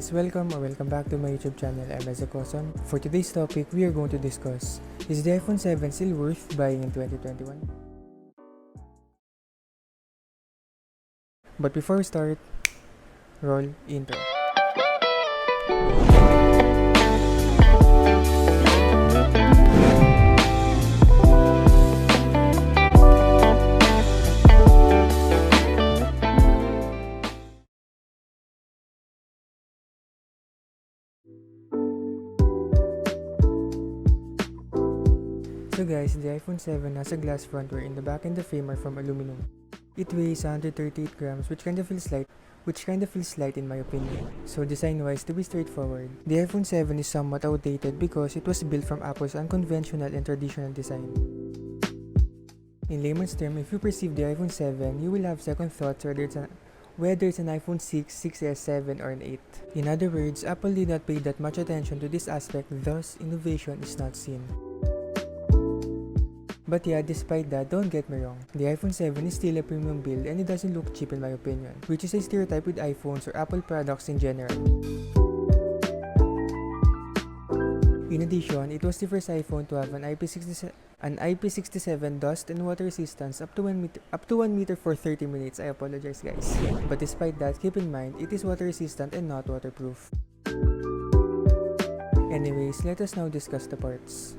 guys, welcome back to my YouTube channel. I'm Isaac Oson. For today's topic, we are going to discuss, is the iPhone 7 still worth buying in 2021? But before we start, roll intro. So guys, the iPhone 7 has a glass front wherein the back and the frame are from aluminum. It weighs 138 grams, which kind of feels light in my opinion. So design-wise, to be straightforward, the iPhone 7 is somewhat outdated because it was built from Apple's unconventional and traditional design. In layman's term, if you perceive the iPhone 7, you will have second thoughts whether it's an iPhone 6, 6S, 7, or an 8. In other words, Apple did not pay that much attention to this aspect, thus innovation is not seen. But yeah, despite that, don't get me wrong, the iPhone 7 is still a premium build and it doesn't look cheap in my opinion, which is a stereotype with iPhones or Apple products in general. In addition, it was the first iPhone to have an IP67 dust and water resistance up to 1 meter for 30 minutes. I apologize guys. But despite that, keep in mind, it is water resistant and not waterproof. Anyways, let us now discuss the parts.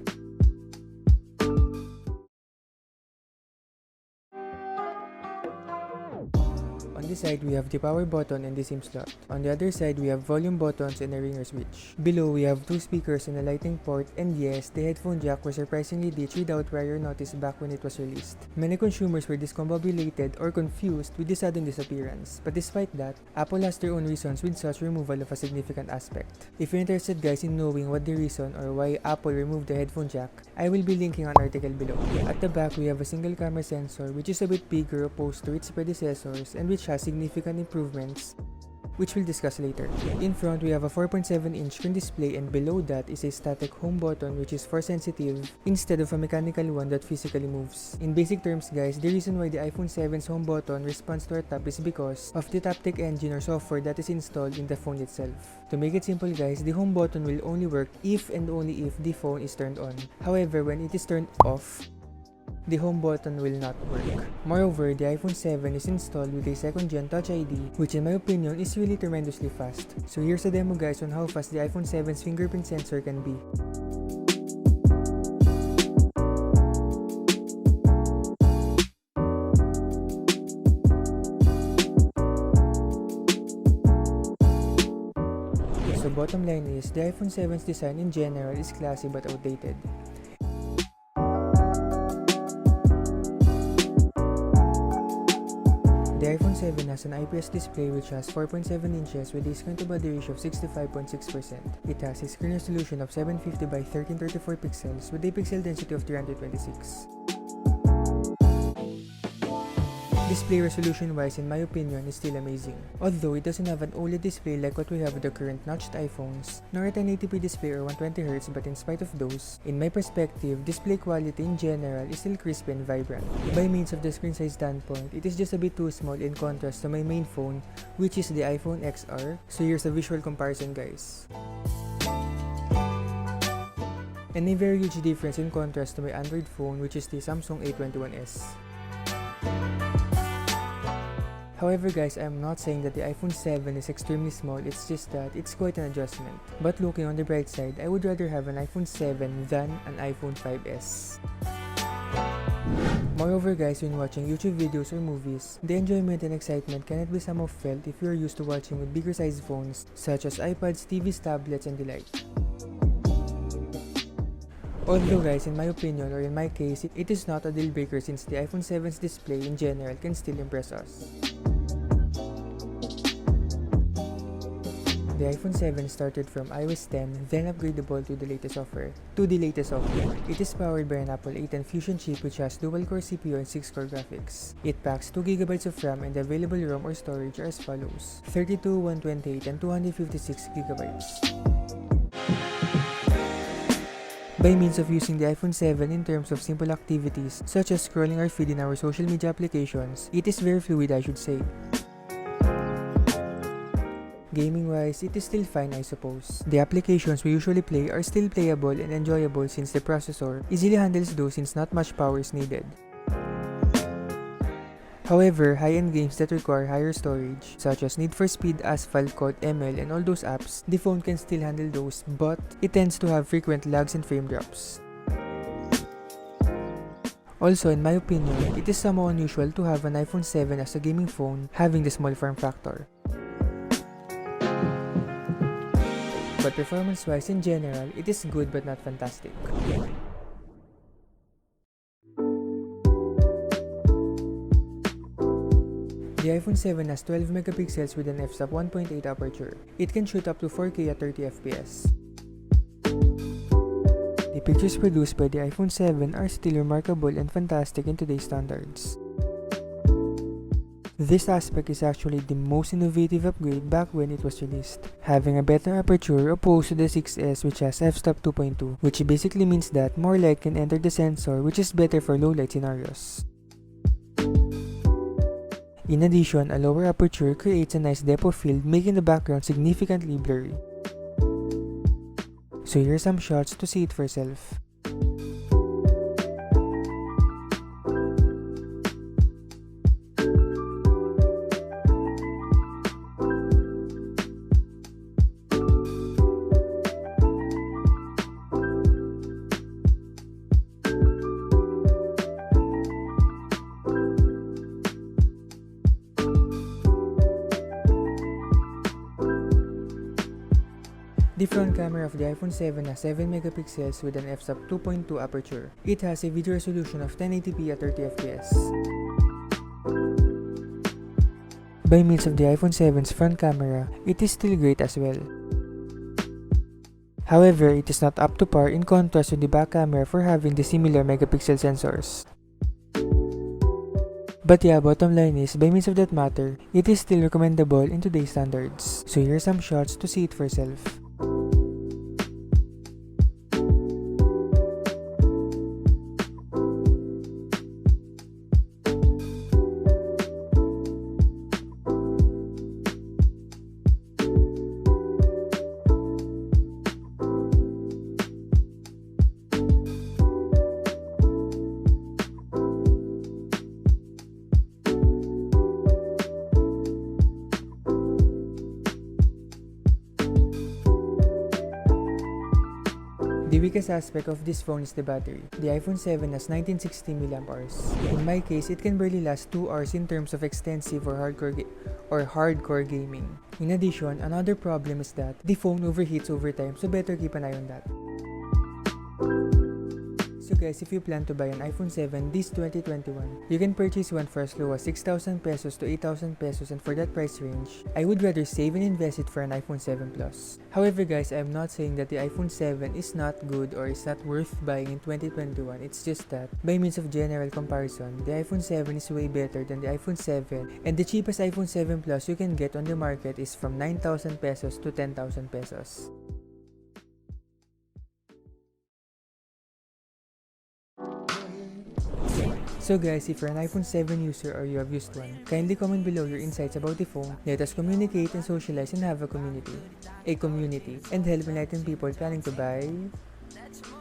On this side, we have the power button and the SIM slot. On the other side, we have volume buttons and a ringer switch. Below, we have 2 speakers and a lightning port, and yes, the headphone jack was surprisingly ditched without prior notice back when it was released. Many consumers were discombobulated or confused with the sudden disappearance, but despite that, Apple has their own reasons with such removal of a significant aspect. If you're interested guys in knowing what the reason or why Apple removed the headphone jack, I will be linking an article below. At the back, we have a single camera sensor which is a bit bigger opposed to its predecessors and which has significant improvements, which we'll discuss later. In front, we have a 4.7-inch screen display, and below that is a static home button which is force sensitive instead of a mechanical one that physically moves. In basic terms guys, the reason why the iPhone 7's home button responds to our tap is because of the Taptic engine or software that is installed in the phone itself. To make it simple guys, the home button will only work if and only if the phone is turned on. However, when it is turned off, the home button will not work. Moreover, the iPhone 7 is installed with a 2nd gen Touch ID, which in my opinion is really tremendously fast. So here's a demo guys on how fast the iPhone 7's fingerprint sensor can be. So bottom line is, the iPhone 7's design in general is classy but outdated. The iPhone 7 has an IPS display which has 4.7 inches with a screen-to-body ratio of 65.6%. It has a screen resolution of 750 by 1334 pixels with a pixel density of 326. Display resolution wise, in my opinion, is still amazing. Although it doesn't have an OLED display like what we have with the current notched iPhones, nor a 1080p display or 120Hz, but in spite of those, in my perspective, display quality in general is still crisp and vibrant. By means of the screen size standpoint, it is just a bit too small in contrast to my main phone, which is the iPhone XR. So here's a visual comparison guys. And a very huge difference in contrast to my Android phone, which is the Samsung A21s. However guys, I am not saying that the iPhone 7 is extremely small, it's just that it's quite an adjustment. But looking on the bright side, I would rather have an iPhone 7 than an iPhone 5s. Moreover guys, when watching YouTube videos or movies, the enjoyment and excitement cannot be somehow felt if you are used to watching with bigger sized phones such as iPads, TVs, tablets, and the like. Although guys, in my opinion or in my case, it is not a deal breaker since the iPhone 7's display in general can still impress us. The iPhone 7 started from iOS 10, then upgradable to the latest software. It is powered by an Apple A10 Fusion chip which has dual-core CPU and 6-core graphics. It packs 2GB of RAM and the available ROM or storage are as follows: 32, 128, and 256GB. By means of using the iPhone 7 in terms of simple activities such as scrolling our feed in our social media applications, it is very fluid I should say. Gaming-wise, it is still fine I suppose. The applications we usually play are still playable and enjoyable since the processor easily handles those since not much power is needed. However, high-end games that require higher storage, such as Need for Speed, Asphalt, COD, ML, and all those apps, the phone can still handle those, but it tends to have frequent lags and frame drops. Also, in my opinion, it is somehow unusual to have an iPhone 7 as a gaming phone having the small form factor. But performance-wise in general, it is good but not fantastic. The iPhone 7 has 12 megapixels with an f-stop 1.8 aperture. It can shoot up to 4K at 30 FPS. The pictures produced by the iPhone 7 are still remarkable and fantastic in today's standards. This aspect is actually the most innovative upgrade back when it was released, having a better aperture opposed to the 6S which has f-stop 2.2, which basically means that more light can enter the sensor, which is better for low light scenarios. In addition, a lower aperture creates a nice depth of field, making the background significantly blurry. So here are some shots to see it for yourself. The front camera of the iPhone 7 has 7 megapixels with an f-stop 2.2 aperture. It has a video resolution of 1080p at 30 FPS. By means of the iPhone 7's front camera, it is still great as well. However, it is not up to par in contrast to the back camera for having the similar megapixel sensors. But yeah, bottom line is, by means of that matter, it is still recommendable in today's standards. So here are some shots to see it for yourself. The weakest aspect of this phone is the battery. The iPhone 7 has 1960 mAh. In my case, it can barely last 2 hours in terms of extensive or hardcore gaming. In addition, another problem is that the phone overheats over time, so better keep an eye on that. So guys, if you plan to buy an iPhone 7 this 2021, you can purchase one for as low as 6,000 pesos to 8,000 pesos, and for that price range, I would rather save and invest it for an iPhone 7 Plus. However guys, I am not saying that the iPhone 7 is not good or is not worth buying in 2021, it's just that, by means of general comparison, the iPhone 7 is way better than the iPhone 7, and the cheapest iPhone 7 Plus you can get on the market is from 9,000 pesos to 10,000 pesos. So guys, if you're an iPhone 7 user or you have used one, kindly comment below your insights about the phone. Let us communicate and socialize and have a community, and help enlighten people planning to buy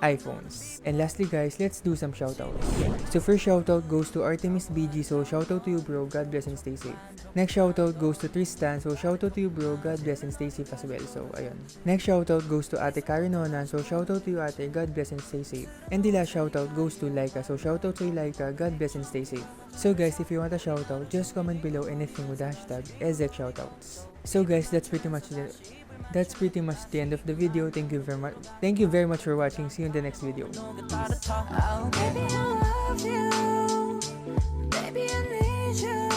iPhones. And lastly guys, let's do some shoutouts. So first shoutout goes to Artemis BG, so shoutout to you bro, God bless and stay safe. Next shoutout goes to Tristan, so shoutout to you bro, God bless and stay safe as well. So ayun. Next shoutout goes to Ate Karinonan, so shoutout to you ate, God bless and stay safe. And the last shoutout goes to Laika, so shoutout to you Laika, God bless and stay safe. So guys, if you want a shoutout, just comment below anything with the hashtag #EzekShoutouts. So guys, that's pretty much the end of the video. Thank you very much for watching. See you in the next video. Peace.